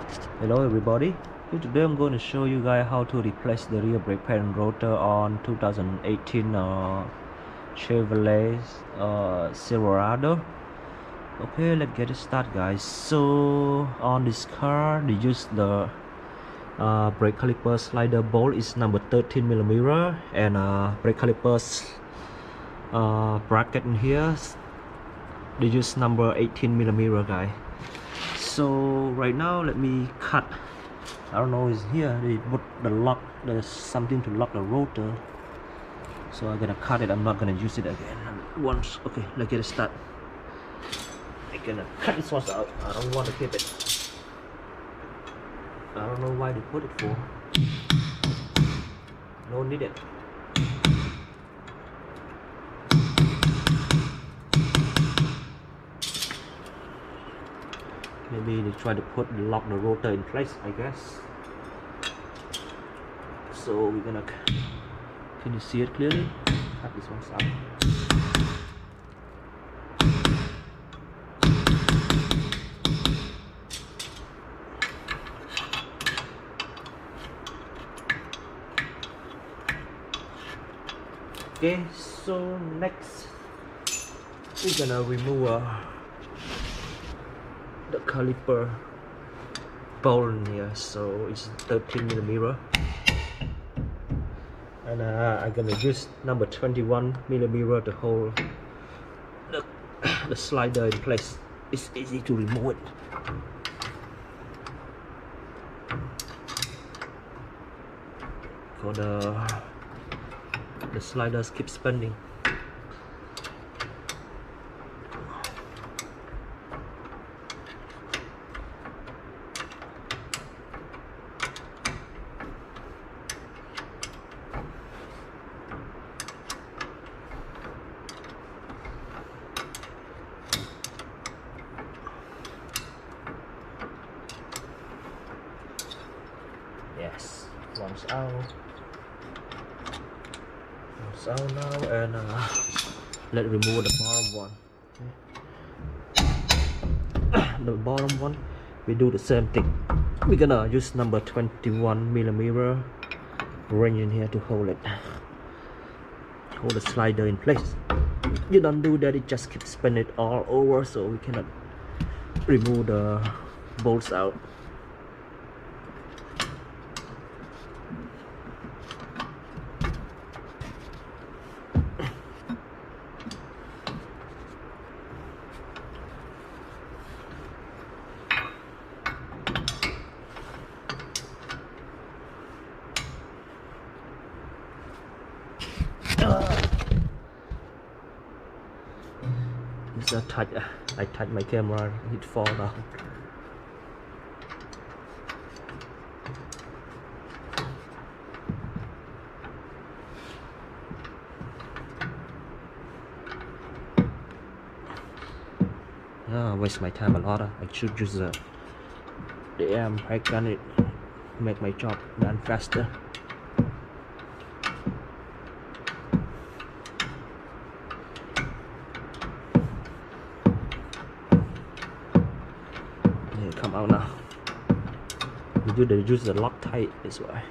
Hello everybody. Today I'm going to show you guys how to replace the rear brake pan rotor on 2018 Chevrolet Silverado. Okay, let's get it started, guys. So on this car they use the brake caliper slider bolt is number 13 millimeter, and brake calipers bracket in here they use number 18 millimeter, guys. So right now let me cut. I don't know, is here they put the lock, there's something to lock the rotor, so I'm gonna cut it. I'm not gonna use it again once. Okay, let's get it started. I'm gonna cut this one out. I don't want to keep it. I don't know why they put it for. No need it. Maybe they try to lock the rotor in place, I guess. So we're gonna, can you see it clearly? Cut this one out. Okay, so next we're gonna remove the caliper bolt in here. So it's 13 millimeter, and I'm gonna use number 21 millimeter to hold the slider in place. It's easy to remove it. For the sliders keep spinning. Yes, one's out. One's out now, and let's remove the bottom one. Okay. The bottom one, we do the same thing. We're gonna use number 21 millimeter wrench in here to hold it, hold the slider in place. You don't do that, it just keeps spinning it all over, so we cannot remove the bolts out. It's a touch. I touch my camera, it fall down. Waste my time a lot. I should use the air brake gun. It make my job done faster. Come out now. We do use the lock tight this way.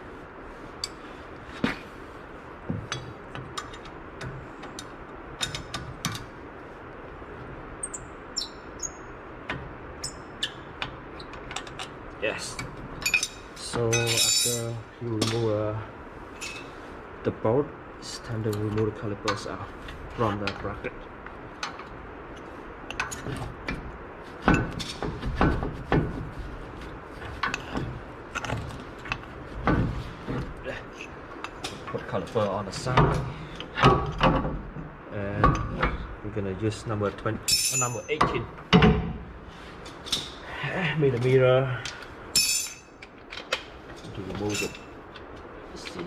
Yes. So after you remove the bolt, it's time to remove the calipers out from the bracket. Put caliper on the side, and we're gonna use number 18 millimeter to remove it. Let's see.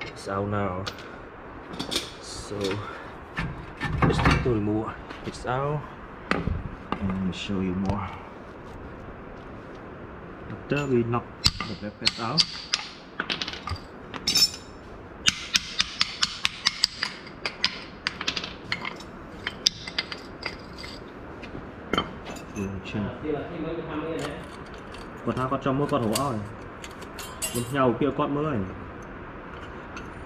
It's out now. So let's to remove. It's out. And let me show you more. After we knock the brake pads out, còn thao con trong mỗi con hổ oi mình nhau kia con mới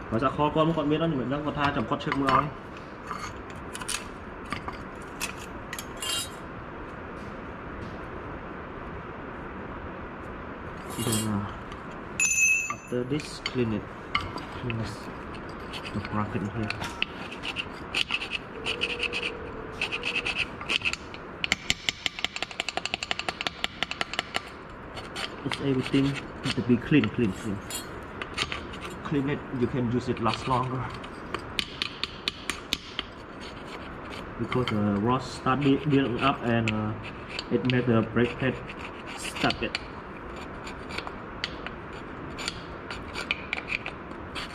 và ra kho con biết đó nhưng mình đang còn tha trong con trước mưa oi. Then after this, clean the bracket here. It's everything need to be clean. Clean it, you can use it last longer. Because the rust start building up and it made the brake pad stuck it.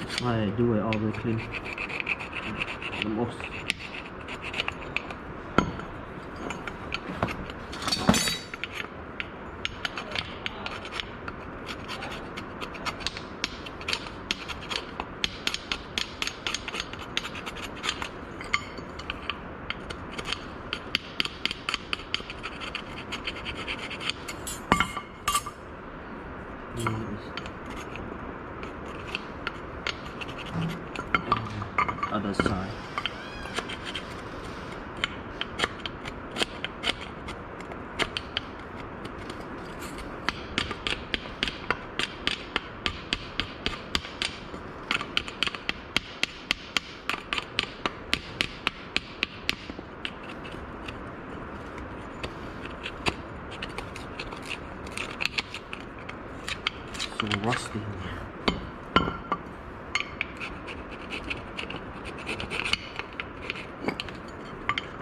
That's why I do it always clean the most. Other side. So rusty.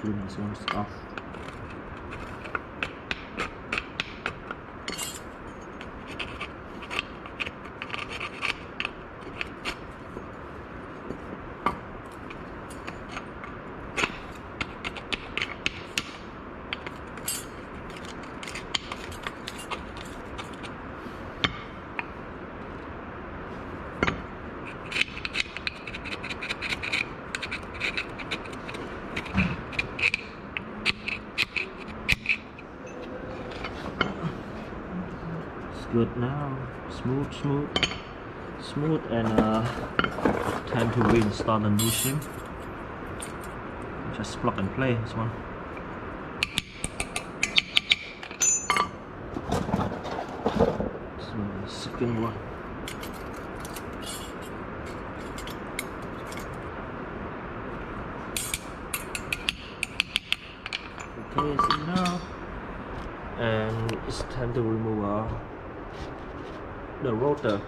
Clean this one off. Good now, smooth, and time to reinstall the new shim. Just plug and play this one. So the second one. Okay, so now, and it's time to remove the rotor.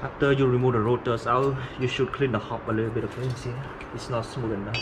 After you remove the rotors out, you should clean the hub a little bit. Okay, see, it's not smooth enough.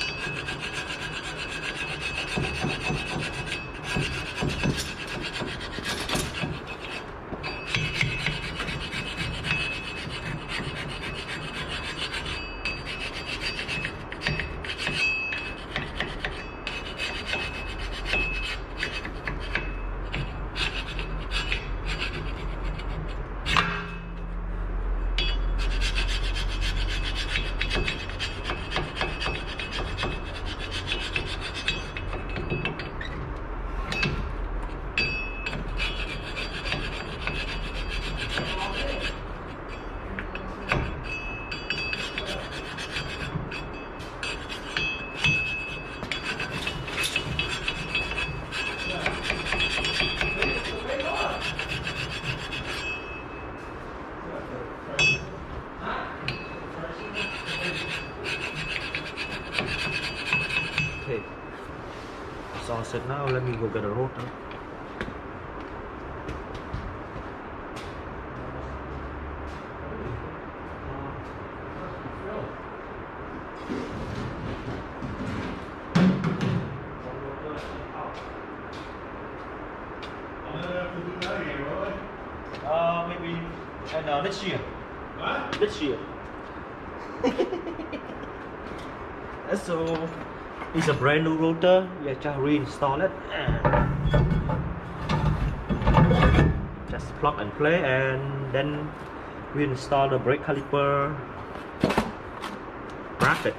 Okay, it's all set now. Let me go get a rotor. Maybe and next year. What? This year. So it's a brand new rotor. You just reinstall it and just plug and play, and then reinstall the brake caliper bracket.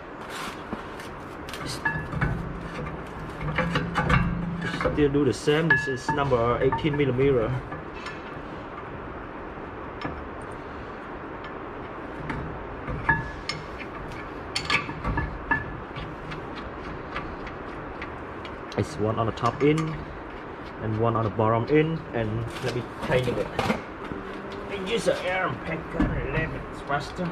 Still do the same. This is number 18 millimeter. It's one on the top in and one on the bottom in, and let me tighten it. I use an air packer a little bit faster.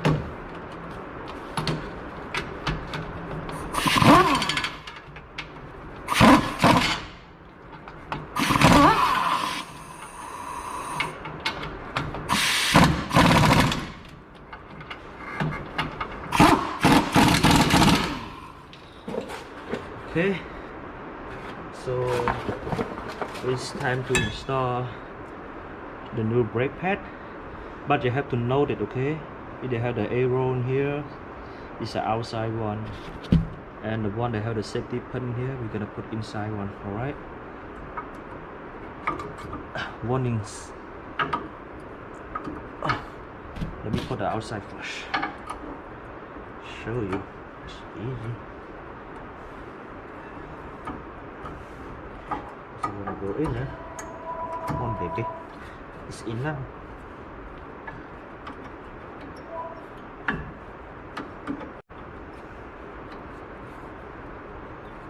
Okay, so it's time to install the new brake pad, but you have to note it, okay? They have the arrow in here, it's the outside one, and the one that have the safety pin here, we're gonna put inside one. All right, warnings. Let me put the outside first, show you. It's easy. Go in, huh? Come on, baby. It's in now.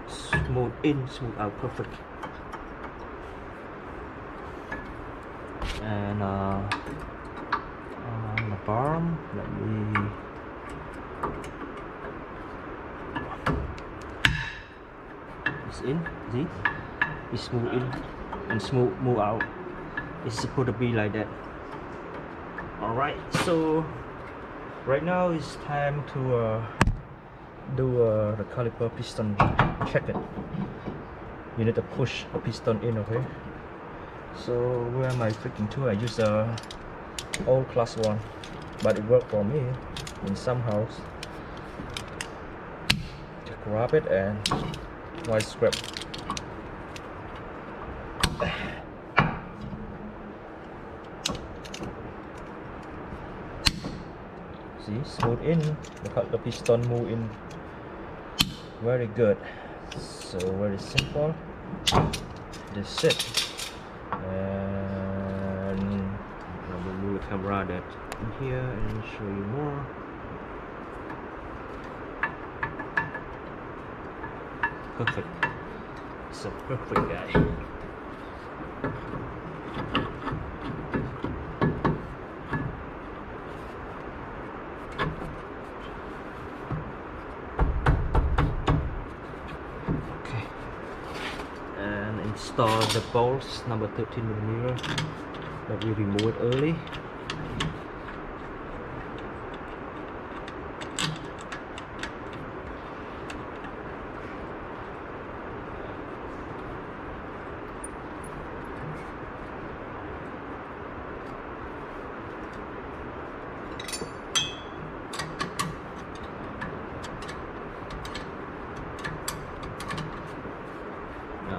Smooth in, smooth out, perfect. And on the bottom, let me. It's in. See? It's smooth in and smooth move out. It's supposed to be like that. Alright, so right now it's time to do the caliper piston check it. You need to push the piston in, okay? So where am I freaking to? I use a old class one, but it worked for me in some house. Just grab it and wide scrape. See, smooth in, the piston move in very good. So very simple. That's it. And I will move the camera that in here and show you more. Perfect. It's a perfect guy. Install the bolts number 13 millimeter that we removed early.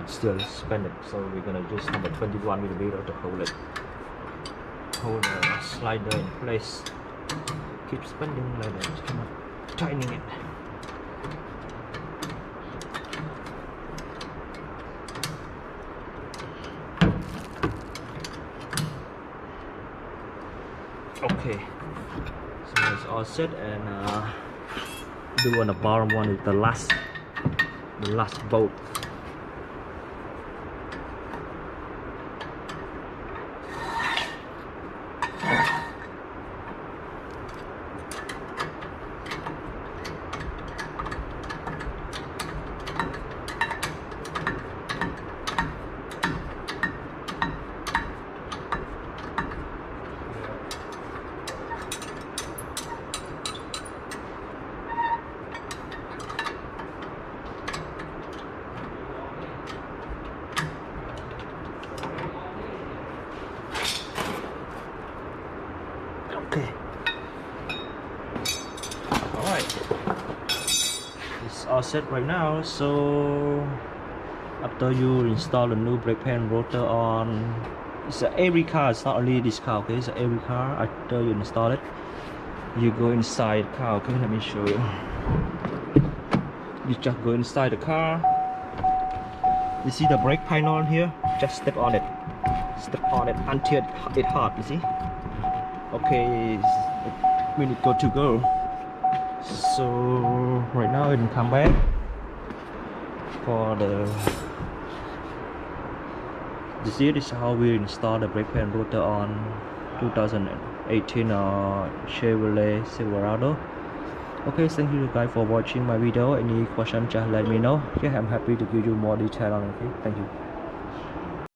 Still suspended, so we're gonna use number 21 millimeter to hold it, hold the slider in place. Keep spinning like that, come on, tightening it. Okay, so it's all set, and do on the bottom one with the last bolt. It's all set right now. So after you install the new brake pan rotor on, it's every car, it's not only this car, okay, it's every car. After you install it, you go inside the car. Okay, let me show you. You just go inside the car. You see the brake panel here? Just step on it until it hot. You see? Okay, minute go to go. So right now it come back for the. This is how we install the brake pan rotor on 2018 Chevrolet Silverado. Okay, thank you guys for watching my video. Any question, just let me know. Okay, I'm happy to give you more detail on it. Okay, thank you.